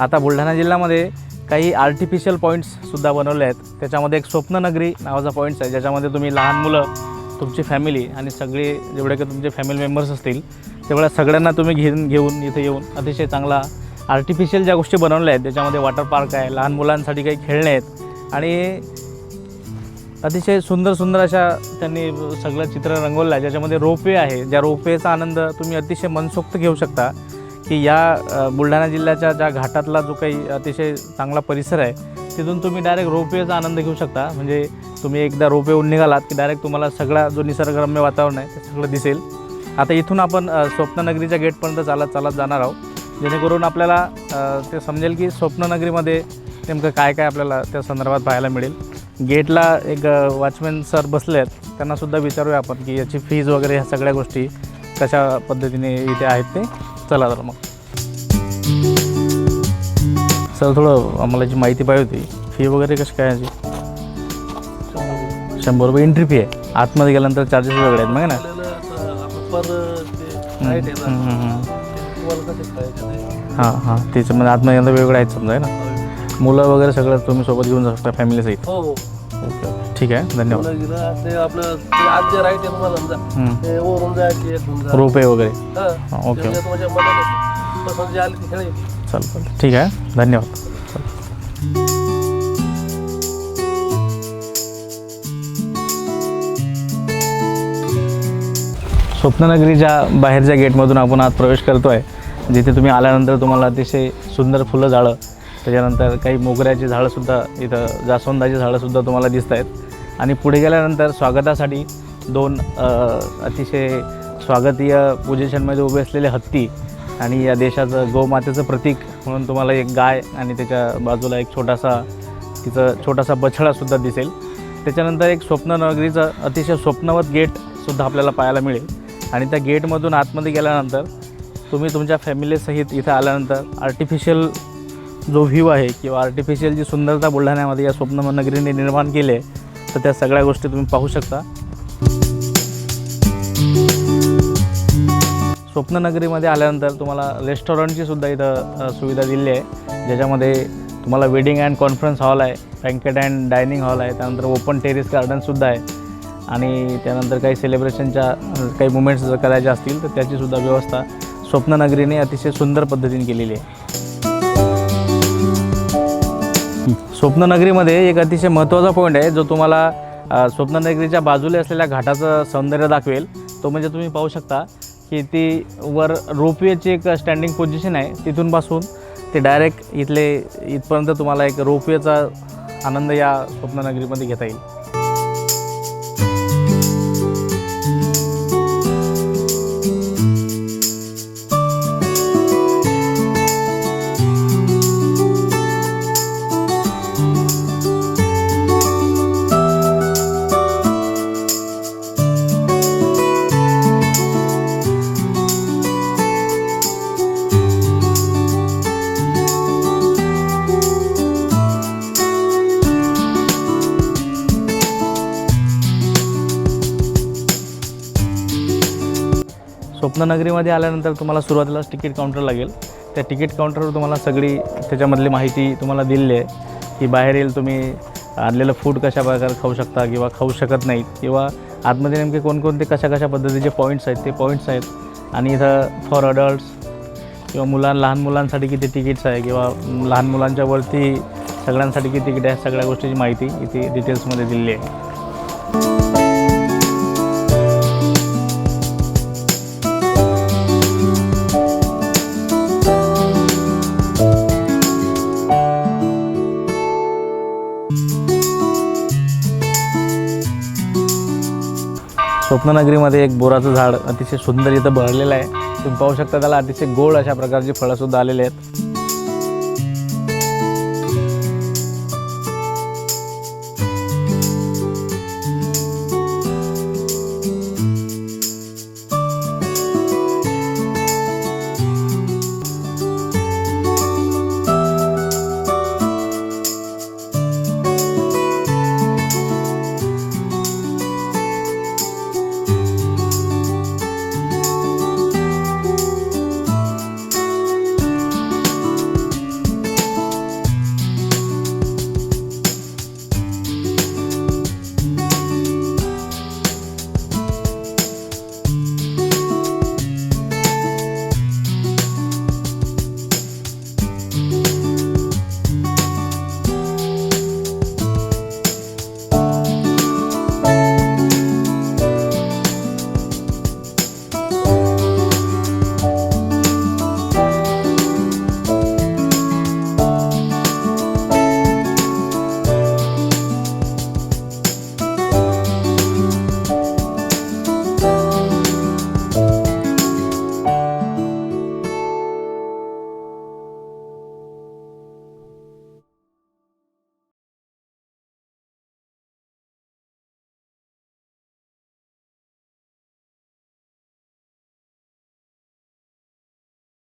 आता बुलढाणा जिल्ह्यामध्ये काही आर्टिफिशियल पॉईंट्ससुद्धा बनवले आहेत. त्याच्यामध्ये एक स्वप्ननगरी नावाचा पॉईंट्स आहे, ज्याच्यामध्ये तुम्ही लहान मुलं, तुमची फॅमिली आणि सगळे जेवढे काही तुमचे फॅमिली मेंबर्स असतील तेवढ्या सगळ्यांना तुम्ही घेऊन इथे येऊन अतिशय चांगला आर्टिफिशियल ज्या गोष्टी बनवल्या आहेत, त्याच्यामध्ये वॉटर पार्क आहे, लहान मुलांसाठी काही खेळणे आहेत आणि अतिशय सुंदर अशा त्यांनी सगळं चित्र रंगवलं आहे, ज्याच्यामध्ये रोपवे आहे. ज्या रोपवेचा आनंद तुम्ही अतिशय मनसोक्त घेऊ शकता की या बुलढाणा जिल्ह्याच्या ज्या घाटातला जो काही अतिशय चांगला परिसर आहे तिथून तुम्ही डायरेक्ट रोपवेचा आनंद घेऊ शकता. म्हणजे तुम्ही एकदा रोपवेहून निघालात की डायरेक्ट तुम्हाला सगळा जो निसर्गरम्य वातावरण आहे ते सगळं दिसेल. आता इथून आपण स्वप्ननगरीच्या गेटपर्यंत चालत जाणार आहोत, जेणेकरून आपल्याला ते समजेल की स्वप्ननगरीमध्ये नेमकं काय आपल्याला त्या संदर्भात पाहायला मिळेल. गेटला एक वॉचमॅन सर बसले आहेत, त्यांनासुद्धा विचारूया आपण की याची फीज वगैरे ह्या सगळ्या गोष्टी कशा पद्धतीने इथे आहेत ते. चला तर मग सर, थोडं आम्हाला याची माहिती पाहिजे होती. फी वगैरे कशी काय याची? 100 रुपये एंट्री फी आहे. आतमध्ये गेल्यानंतर चार्जेस वेगळे आहेत मग ना? हां त्याच्यामध्ये आतमध्ये गेल्यानंतर वेगळे आहेत समजा, आहे ना? मुलं वगैरे सगळं तुम्ही सोबत घेऊन जाऊ शकता फॅमिलीसहित. हो ओके ठीक आहे, धन्यवाद. रोपे वगैरे ओके चल ठीक आहे, धन्यवाद. स्वप्ननगरीच्या बाहेरच्या गेटमधून आपण आत प्रवेश करतो आहे, जिथे तुम्ही आल्यानंतर तुम्हाला अतिशय सुंदर फुलं झाडं, त्याच्यानंतर काही मोगऱ्याची झाडंसुद्धा, इथं जास्वंदाची झाडंसुद्धा तुम्हाला दिसत आहेत. आणि पुढे गेल्यानंतर स्वागतासाठी 2 अतिशय स्वागतीय पोझिशनमध्ये उभे असलेले हत्ती आणि या देशाचं गोमातेचं प्रतीक म्हणून तुम्हाला एक गाय आणि त्याच्या बाजूला एक छोटासा बछडासुद्धा दिसेल. त्याच्यानंतर एक स्वप्ननगरीचं अतिशय स्वप्नवत गेटसुद्धा आपल्याला पाहायला मिळेल. आणि त्या गेटमधून आतमध्ये गेल्यानंतर तुम्ही तुमच्या फॅमिलीसहित इथं आल्यानंतर आर्टिफिशियल जो व्ह्यू आहे किंवा आर्टिफिशियल जी सुंदरता बुलढाण्यामध्ये या स्वप्ननगरीने निर्माण केली आहे, तर त्या सगळ्या गोष्टी तुम्ही पाहू शकता. स्वप्ननगरीमध्ये आल्यानंतर तुम्हाला रेस्टॉरंटची सुद्धा इथं सुविधा दिली आहे, ज्याच्यामध्ये तुम्हाला वेडिंग अँड कॉन्फरन्स हॉल आहे, बँकेट अँड डायनिंग हॉल आहे, त्यानंतर ओपन टेरेस गार्डनसुद्धा आहे आणि त्यानंतर काही सेलिब्रेशनच्या काही मुमेंट्स जर करायचे असतील तर त्याचीसुद्धा व्यवस्था स्वप्ननगरीने अतिशय सुंदर पद्धतीने केलेली आहे. स्वप्ननगरीमध्ये एक अतिशय महत्त्वाचा पॉईंट आहे, जो तुम्हाला स्वप्ननगरीच्या बाजूला असलेल्या घाटाचं सौंदर्य दाखवेल. तो म्हणजे तुम्ही पाहू शकता की ती वर रोपवेची एक स्टँडिंग पोझिशन आहे, तिथूनपासून ते डायरेक्ट इथपर्यंत तुम्हाला एक रोपवेचा आनंद या स्वप्ननगरीमध्ये घेता येईल. स्वप्ननगरीमध्ये आल्यानंतर तुम्हाला सुरुवातीलाच तिकीट काउंटर लागेल. त्या तिकीट काउंटरवर तुम्हाला सगळी त्याच्यामधली माहिती तुम्हाला दिलेली आहे की बाहेर येईल तुम्ही आणलेलं फूड कशा प्रकारे खाऊ शकता किंवा खाऊ शकत नाहीत, किंवा आतमध्ये नेमके कोणकोणते कशा पद्धतीचे पॉईंट्स आहेत ते पॉईंट्स आहेत. आणि इथं फॉर अडल्ट्स किंवा लहान मुलांसाठी किती तिकीट्स आहे किंवा लहान मुलांच्या वरती सगळ्यांसाठी किती तिकीट आहे, सगळ्या गोष्टीची माहिती इथे डिटेल्समध्ये दिलेली आहे. स्वप्ननगरीमध्ये एक बोराचं झाड अतिशय सुंदर इथं बहरलेलं आहे. तुम्ही पाहू शकता त्याला अतिशय गोड अशा प्रकारची फळंसुद्धा आलेली आहेत.